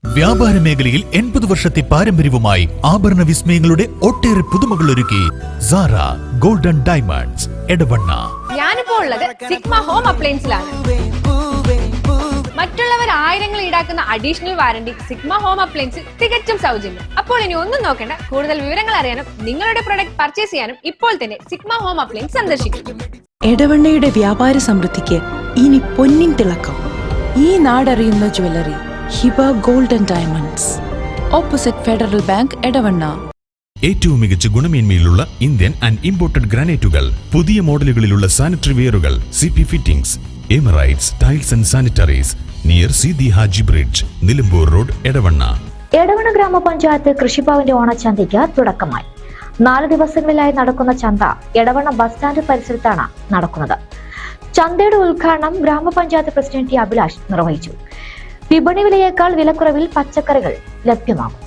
വ്യാപാര മേഖലയിൽ 80 വർഷത്തെ പാരമ്പര്യവുമായി ആഭരണ വിസ്മയങ്ങളുടെ ഒട്ടേറെ പുതുമകൾ ഒരുക്കി സാറ ഗോൾഡൻ ഡയമണ്ട്സ് എടവണ്ണ. ഞാനിപ്പോൾ ഉള്ളത് സിഗ്മ ഹോം അപ്ലയൻസിലാണ്. മറ്റുള്ളവർ ആയിരങ്ങൾ ഈടാക്കുന്ന അഡീഷണൽ വാറണ്ടി സിഗ്മ ഹോം അപ്ലയൻസിൽ തികച്ചും സൗജന്യം. അപ്പോൾ ഇനി ഒന്നും നോക്കേണ്ട, കൂടുതൽ വിവരങ്ങൾ അറിയാനും നിങ്ങളുടെ പ്രൊഡക്റ്റ് പർച്ചേസ് ചെയ്യാനും ഇപ്പോൾ തന്നെ സിഗ്മ ഹോം അപ്ലയൻസ് സന്ദർശിക്കും. എടവണ്ണയുടെ വ്യാപാര സമൃദ്ധിക്ക് ഇനി പൊന്നിൻ തിളക്കം. ഈ നാടറിയുന്ന jewellery Hiba golden diamonds, opposite federal bank, Edavanna. ഏറ്റവും മികച്ച ഗുണമേന്മയിലുള്ള ഇന്ത്യൻ ആൻഡ് ഇമ്പോർട്ടഡ് ഗ്രാനൈറ്റുകൾ, പുതിയ മോഡലുകളിലുള്ള സാനിറ്ററി വെയറുകൾ, CP fittings, Emirates tiles and sanitaries, near Sidi Haji bridge, Nilambur road, Edavanna. Edavanna ഗ്രാമപഞ്ചായത്ത് കൃഷിഭവന്റെ ഓണച്ചന്തയ്ക്ക് തുടക്കമായി. 4 ദിവസങ്ങളിലായി നടക്കുന്ന ചന്ത എടവണ്ണ ബസ് സ്റ്റാൻഡ് പരിസരത്താണ് നടക്കുന്നത്. ചന്തയുടെ ഉദ്ഘാടനം ഗ്രാമപഞ്ചായത്ത് പ്രസിഡന്റ് ടി അഭിലാഷ് നിർവഹിച്ചു. വിപണി വിലയേക്കാൾ വിലക്കുറവിൽ പച്ചക്കറികൾ ലഭ്യമാകും.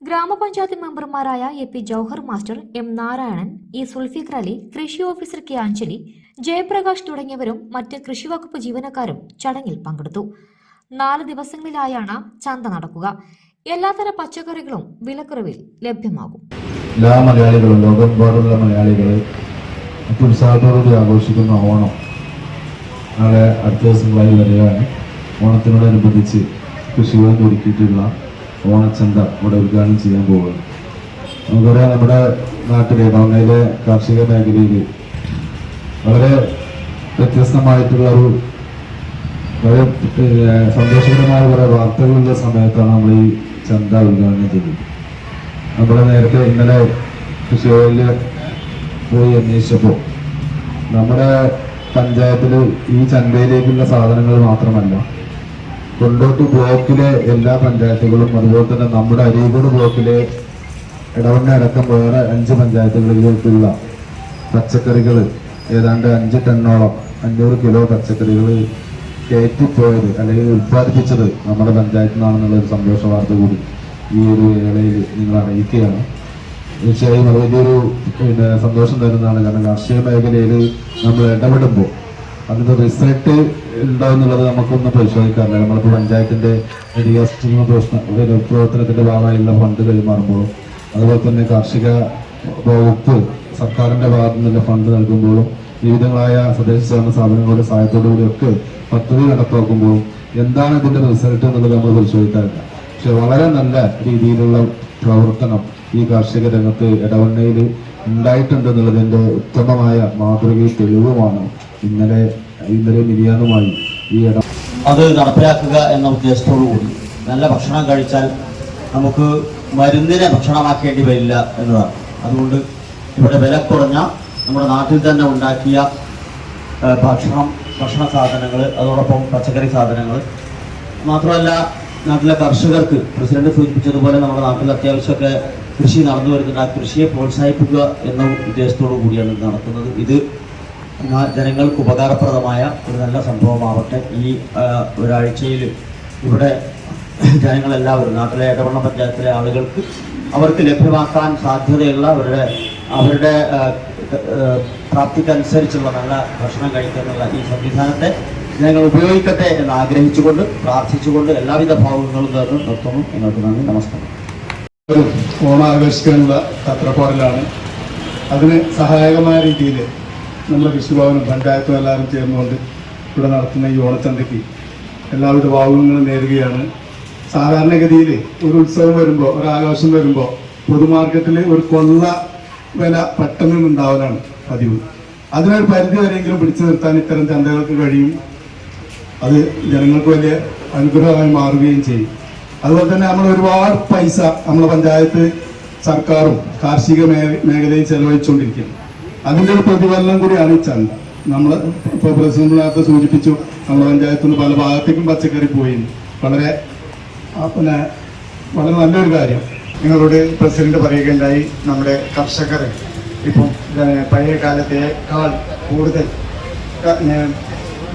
ഗ്രാമപഞ്ചായത്ത് മെമ്പർമാരായ AP Jouhar master, M Narayanan, E Sulfikar Ali, കൃഷി ഓഫീസർ K അഞ്ജലി, ജയപ്രകാശ് തുടങ്ങിയവരും മറ്റ് കൃഷിവകുപ്പ് ജീവനക്കാരും ചടങ്ങിൽ പങ്കെടുത്തു. 4 ദിവസങ്ങളിലായാണ് ചന്ത നടക്കുക. എല്ലാത്തര പച്ചക്കറികളും വിലക്കുറവിൽ ലഭ്യമാകും. എല്ലാ മലയാളികളും, ലോകമെമ്പാടുള്ള മലയാളികൾ അത്യുത്സാഹത്തോടുകൂടി ആഘോഷിക്കുന്ന ഓണം നാളെ അടുത്ത ദിവസങ്ങളായി വരികയാണ്. ഓണത്തിനോടനുബന്ധിച്ച് കൃഷിഭവൻ ഒരുക്കിയിട്ടുള്ള ഓണച്ചന്ത ഇവിടെ ഉദ്ഘാടനം ചെയ്യാൻ പോവുകയാണ്. നമുക്കറിയാം, നമ്മുടെ നാട്ടിലെ എടവണ്ണയിലെ കാർഷിക മേഖലയിൽ വളരെ വ്യത്യസ്തമായിട്ടുള്ള വളരെ സന്തോഷകരമായ കുറെ വാർത്തകളുള്ള സമയത്താണ് നമ്മൾ ഈ ചന്ത ഉദ്ഘാടനം ചെയ്തത്. നമ്മൾ നേരത്തെ ഇന്നലെ കൃഷിഭവനിൽ പോയി അന്വേഷിച്ചപ്പോൾ നമ്മുടെ പഞ്ചായത്തിൽ ഈ ചന്തയിലേക്കുള്ള സാധനങ്ങൾ മാത്രമല്ല, കൊണ്ടോട്ട് ബ്ലോക്കിലെ എല്ലാ പഞ്ചായത്തുകളും, അതുപോലെ തന്നെ നമ്മുടെ അരീക്കോട് ബ്ലോക്കിലെ എടവണ്ണ അടക്കം വേറെ 5 പഞ്ചായത്തുകളിലേക്കുള്ള പച്ചക്കറികൾ ഏതാണ്ട് 5 ടണ്ണോളം 500 കിലോ പച്ചക്കറികൾ കയറ്റിപ്പോയത് അല്ലെങ്കിൽ ഉത്പാദിപ്പിച്ചത് നമ്മുടെ പഞ്ചായത്തിൽ നിന്നാണെന്നുള്ളൊരു സന്തോഷ വാർത്ത കൂടി ഈ ഒരു വേളയിൽ നിങ്ങൾ അറിയിക്കുകയാണ്. തീർച്ചയായും അത് വലിയൊരു സന്തോഷം തരുന്നതാണ്. കാരണം കാർഷിക മേഖലയിൽ നമ്മൾ ഇടപെടുമ്പോൾ അതിൻ്റെ റിസൾട്ട് ഉണ്ടോ എന്നുള്ളത് നമുക്കൊന്നും പരിശോധിക്കാറില്ല. നമ്മളിപ്പോൾ പഞ്ചായത്തിൻ്റെ പ്രവർത്തനത്തിൻ്റെ ഭാഗമായുള്ള ഫണ്ട് കൈമാറുമ്പോഴും, അതുപോലെ തന്നെ കാർഷിക വകുപ്പ് സർക്കാരിൻ്റെ ഭാഗത്തു നിന്നുള്ള ഫണ്ട് നൽകുമ്പോഴും, വിവിധങ്ങളായ തദ്ദേശ സ്വയംഭരണ സ്ഥാപനങ്ങളുടെ സഹായത്തോടു കൂടിയൊക്കെ പദ്ധതി നടപ്പാക്കുമ്പോഴും എന്താണ് ഇതിൻ്റെ റിസൾട്ട് എന്നുള്ളത് നമ്മൾ പരിശോധിക്കാറില്ല. പക്ഷെ വളരെ നല്ല രീതിയിലുള്ള പ്രവർത്തനം ഈ കാർഷിക രംഗത്ത് എടവണ്ണയിൽ ഉണ്ടായിട്ടുണ്ടെന്നുള്ളതിൻ്റെ ഉത്തമമായ മാതൃകയും തെളിവുമാണ് ഇന്നലെ മിനിയാന്നുമായി ഈ അത് നടപ്പിലാക്കുക എന്ന ഉദ്ദേശത്തോടു കൂടി നല്ല ഭക്ഷണം കഴിച്ചാൽ നമുക്ക് മരുന്നിനെ ഭക്ഷണമാക്കേണ്ടി വരില്ല എന്നതാണ്. അതുകൊണ്ട് ഇവിടെ വില കുറഞ്ഞ നമ്മുടെ നാട്ടിൽ തന്നെ ഉണ്ടാക്കിയ ഭക്ഷണ സാധനങ്ങൾ, അതോടൊപ്പം പച്ചക്കറി സാധനങ്ങൾ മാത്രമല്ല, നാട്ടിലെ കർഷകർക്ക് പ്രസിഡന്റ് സൂചിപ്പിച്ചതുപോലെ നമ്മുടെ നാട്ടിൽ അത്യാവശ്യമൊക്കെ കൃഷി നടന്നു വരുന്നുണ്ട്. ആ കൃഷിയെ പ്രോത്സാഹിപ്പിക്കുക എന്ന ഉദ്ദേശത്തോടു കൂടിയാണ് ഇത് നടത്തുന്നത്. ഇത് ജനങ്ങൾക്ക് ഉപകാരപ്രദമായ ഒരു നല്ല സംഭവമാവട്ടെ. ഈ ഒരാഴ്ചയിൽ ഇവിടെ ജനങ്ങളെല്ലാവരും, നാട്ടിലെ എടവണ്ണ പഞ്ചായത്തിലെ ആളുകൾക്ക് അവർക്ക് ലഭ്യമാക്കാൻ സാധ്യതയുള്ള അവരുടെ പ്രാപ്തിക്കനുസരിച്ചുള്ള നല്ല ഭക്ഷണം കഴിക്കാനുള്ള ഈ സംവിധാനത്തെ ജനങ്ങൾ ഉപയോഗിക്കട്ടെ എന്ന് ആഗ്രഹിച്ചുകൊണ്ട്, പ്രാർത്ഥിച്ചുകൊണ്ട് എല്ലാവിധ ഭാവങ്ങളും നേർന്ന് നിർത്തുന്നു. നിങ്ങൾക്ക് നന്ദി, നമസ്കാരം. ഓണം ആഘോഷിക്കാനുള്ള തത്രപ്പാടിലാണ്. അതിന് സഹായകമായ രീതിയിൽ നമ്മുടെ കൃഷിഭവനും പഞ്ചായത്തും എല്ലാവരും ചേർന്നുകൊണ്ട് ഇവിടെ നടത്തുന്ന ഈ ഓണച്ചന്തയ്ക്ക് എല്ലാവിധ ഭാവങ്ങളും നേരുകയാണ്. സാധാരണഗതിയിൽ ഒരു ഉത്സവം വരുമ്പോൾ, ഒരാഘോഷം വരുമ്പോൾ പൊതുമാർക്കറ്റിൽ ഒരു കൊള്ള വില പെട്ടെന്ന് ഉണ്ടാവലാണ് പതിവ്. അതിനൊരു പരിധി വരെയെങ്കിലും പിടിച്ചു നിർത്താൻ ഇത്തരം ചന്തകൾക്ക് കഴിയും. അത് ജനങ്ങൾക്ക് വലിയ അനുഗ്രഹമായി മാറുകയും ചെയ്യും. അതുപോലെ തന്നെ നമ്മൾ ഒരുപാട് പൈസ നമ്മുടെ പഞ്ചായത്ത് സർക്കാരും കാർഷിക മേഖലയിൽ ചെലവഴിച്ചുകൊണ്ടിരിക്കുകയാണ്. അതിൻ്റെ ഒരു പ്രതിഫലനം കൂടിയാണ് ഈ ചന്ത. നമ്മൾ ഇപ്പോൾ പ്രസിഡന്റ് നേരത്തെ സൂചിപ്പിച്ചു, നമ്മുടെ പഞ്ചായത്തിൽ നിന്ന് പല ഭാഗത്തേക്കും പച്ചക്കറി പോയി. വളരെ നല്ലൊരു കാര്യം നിങ്ങളോട് പ്രസിഡന്റ് പറയുകയുണ്ടായി. നമ്മുടെ കർഷകർ ഇപ്പം പഴയ കാലത്തേക്കാൾ കൂടുതൽ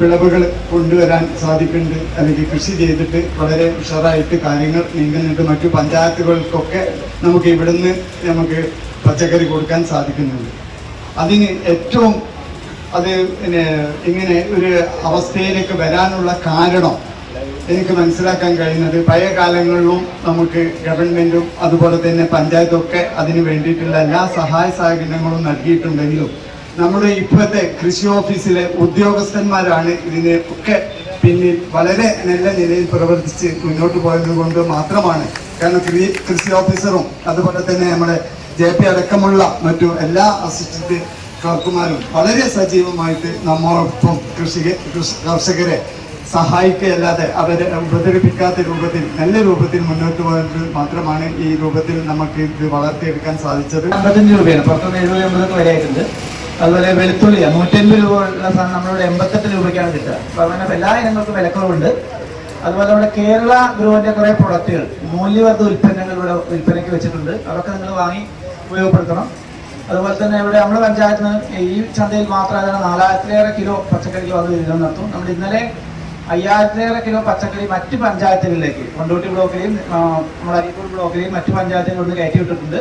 വിളവുകൾ കൊണ്ടുവരാൻ സാധിക്കുന്നുണ്ട്, അല്ലെങ്കിൽ കൃഷി ചെയ്തിട്ട് വളരെ ഉഷാറായിട്ട് കാര്യങ്ങൾ നീങ്ങുന്നുണ്ട്. മറ്റു പഞ്ചായത്തുകൾക്കൊക്കെ നമുക്ക് ഇവിടുന്ന് നമുക്ക് പച്ചക്കറി കൊടുക്കാൻ സാധിക്കുന്നുണ്ട്. അതിന് ഏറ്റവും അത് ഇങ്ങനെ ഒരു അവസ്ഥയിലേക്ക് വരാനുള്ള കാരണം എനിക്ക് മനസ്സിലാക്കാൻ കഴിയുന്നത്, പഴയ കാലങ്ങളിലും നമുക്ക് ഗവൺമെന്റും അതുപോലെ തന്നെ പഞ്ചായത്തൊക്കെ അതിന് വേണ്ടിയിട്ടുള്ള എല്ലാ സഹായ സഹകരണങ്ങളും നൽകിയിട്ടുണ്ടെങ്കിലും നമ്മുടെ ഇപ്പോഴത്തെ കൃഷി ഓഫീസിലെ ഉദ്യോഗസ്ഥന്മാരാണ് ഇതിനെ ഒക്കെ പിന്നിൽ വളരെ നല്ല നിലയിൽ പ്രവർത്തിച്ച് മുന്നോട്ട് പോയത് കൊണ്ട് മാത്രമാണ്. കാരണം കൃഷി ഓഫീസറും അതുപോലെ തന്നെ നമ്മുടെ JP അടക്കമുള്ള മറ്റു എല്ലാ അസിസ്റ്റന്റ് ക്ലർക്കുമാരും വളരെ സജീവമായിട്ട് നമ്മോടൊപ്പം കർഷകരെ സഹായിക്കുകയല്ലാതെ അവരെ ഉപദ്രവിക്കാത്ത രൂപത്തിൽ നല്ല രൂപത്തിൽ മുന്നോട്ട് പോയത് മാത്രമാണ് ഈ രൂപത്തിൽ നമുക്ക് ഇത് വളർത്തിയെടുക്കാൻ സാധിച്ചത്. 55 രൂപയാണ്, പുറത്തുനിന്ന് 70-80 വിലയായിട്ടുണ്ട്. അതുപോലെ വെളുത്തുള്ളി 150 രൂപ ഉള്ള സാധനം നമ്മളിവിടെ 88 രൂപയ്ക്കാണ് കിട്ടുക. അപ്പോൾ അങ്ങനെ എല്ലാ ഇനങ്ങൾക്കും വിലക്കുറവുണ്ട്. അതുപോലെ നമ്മുടെ കേരള ഗ്രൂവിന്റെ കുറെ പ്രൊഡക്റ്റുകൾ, മൂല്യവർദ്ധിത ഉൽപ്പന്നങ്ങൾ ഇവിടെ വിൽപ്പനയ്ക്ക് വെച്ചിട്ടുണ്ട്. അതൊക്കെ നിങ്ങൾ വാങ്ങി ഉപയോഗപ്പെടുത്തണം. അതുപോലെ തന്നെ ഇവിടെ നമ്മുടെ പഞ്ചായത്തിന് ഈ ചന്തയിൽ മാത്രം 4000-ലേറെ കിലോ പച്ചക്കറിക്ക് വന്ന് വിതരണം നടത്തും. നമ്മൾ ഇന്നലെ 5000-ലേറെ കിലോ പച്ചക്കറി മറ്റ് പഞ്ചായത്തുകളിലേക്ക്, കൊണ്ടോട്ടി ബ്ലോക്കിലെയും നമ്മുടെ അരീക്കോട് ബ്ലോക്കിലെയും മറ്റു പഞ്ചായത്തുകളിൽ കയറ്റി വിട്ടിട്ടുണ്ട്.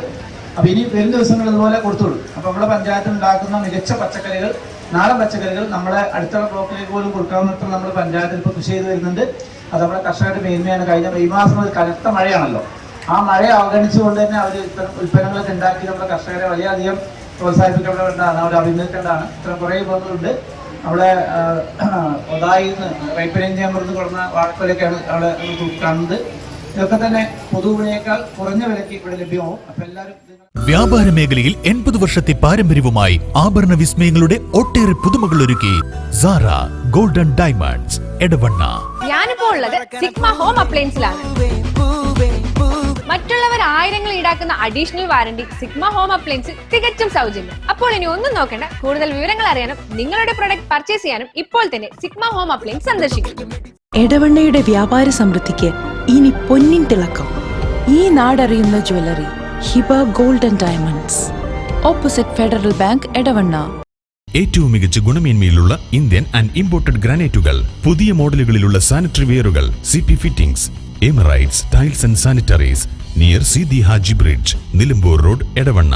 അപ്പോൾ ഇനി വരും ദിവസങ്ങൾ ഇതുപോലെ കൊടുത്തോളൂ. അപ്പോൾ നമ്മുടെ പഞ്ചായത്തിൽ ഉണ്ടാക്കുന്ന മികച്ച പച്ചക്കറികൾ, നാടൻ പച്ചക്കറികൾ നമ്മുടെ അടുത്തുള്ള ബ്ലോക്കിലേക്ക് പോലും കൊടുക്കാവുന്നത്ര നമ്മൾ പഞ്ചായത്തിൽ ഇപ്പോൾ കൃഷി ചെയ്ത് വരുന്നുണ്ട്. അത് നമ്മുടെ കർഷകരുടെ മേന്മയാണ്. കഴിഞ്ഞ മെയ് മാസം ഒരു കനത്ത മഴയാണല്ലോ, ആ മഴയെ അവഗണിച്ചുകൊണ്ട് തന്നെ അവർ ഉൽപ്പന്നങ്ങളൊക്കെ ഉണ്ടാക്കി നമ്മുടെ കർഷകരെ വളരെയധികം പ്രോത്സാഹിപ്പിക്കേണ്ടതാണ്, അവർ അഭിനന്ദിക്കേണ്ടതാണ്. ഇത്ര കുറേ വിഭവങ്ങളുണ്ട്. അവിടെ ഒതായിൽ നിന്ന് റൈപ്പനേം ചേമ്പറിൽ നിന്ന് കൊടുക്കുന്ന വാഴക്കൊലയൊക്കെയാണ് അവിടെ കാണുന്നത്. ഇതൊക്കെ തന്നെ പൊതുവിനേക്കാൾ കുറഞ്ഞ വിലയ്ക്ക് ഇവിടെ ലഭ്യമാവും. അപ്പൊ എല്ലാവരും വ്യാപാര മേഖലയിൽ 80 വർഷത്തെ പാരമ്പര്യവുമായി ആഭരണ വിസ്മയങ്ങളുടെ ഒട്ടേറെ പുതുമകൾ ഒരുക്കി സാറ ഗോൾഡൻ ഡയമണ്ട്സ് എടവണ്ണ. ഞാനിപ്പോ ഉള്ളത് സിഗ്മ ഹോം അപ്ലയൻസിലാണ്. മറ്റുള്ളവർ ആയിരങ്ങൾ ഈടാക്കുന്ന അഡീഷണൽ വാറണ്ടി സിഗ്മ ഹോം അപ്ലയൻസിൽ തികച്ചും സൗജന്യം. അപ്പോൾ ഇനി ഒന്നും നോക്കേണ്ട, കൂടുതൽ വിവരങ്ങൾ അറിയാനും നിങ്ങളുടെ പ്രൊഡക്റ്റ് പർച്ചേസ് ചെയ്യാനും ഇപ്പോൾ തന്നെ സിഗ്മ ഹോം അപ്ലയൻസ് സന്ദർശിക്കും. എടവണ്ണയുടെ വ്യാപാര സമൃദ്ധിക്ക് ഇനി പൊന്നിൻ തിളക്കം. ഈ നാടറിയുന്ന jewellery Hiba golden diamonds, opposite federal bank, Edavanna. ഏറ്റവും മികച്ച ഗുണമേന്മയിലുള്ള ഇന്ത്യൻ ആൻഡ് ഇമ്പോർട്ടഡ് ഗ്രാനൈറ്റുകൾ, പുതിയ മോഡലുകളിലുള്ള സാനിറ്ററി വെയറുകൾ, CP fittings, Emirates tiles and sanitaries, near Sidi Haji bridge, Nilambur road, Edavanna.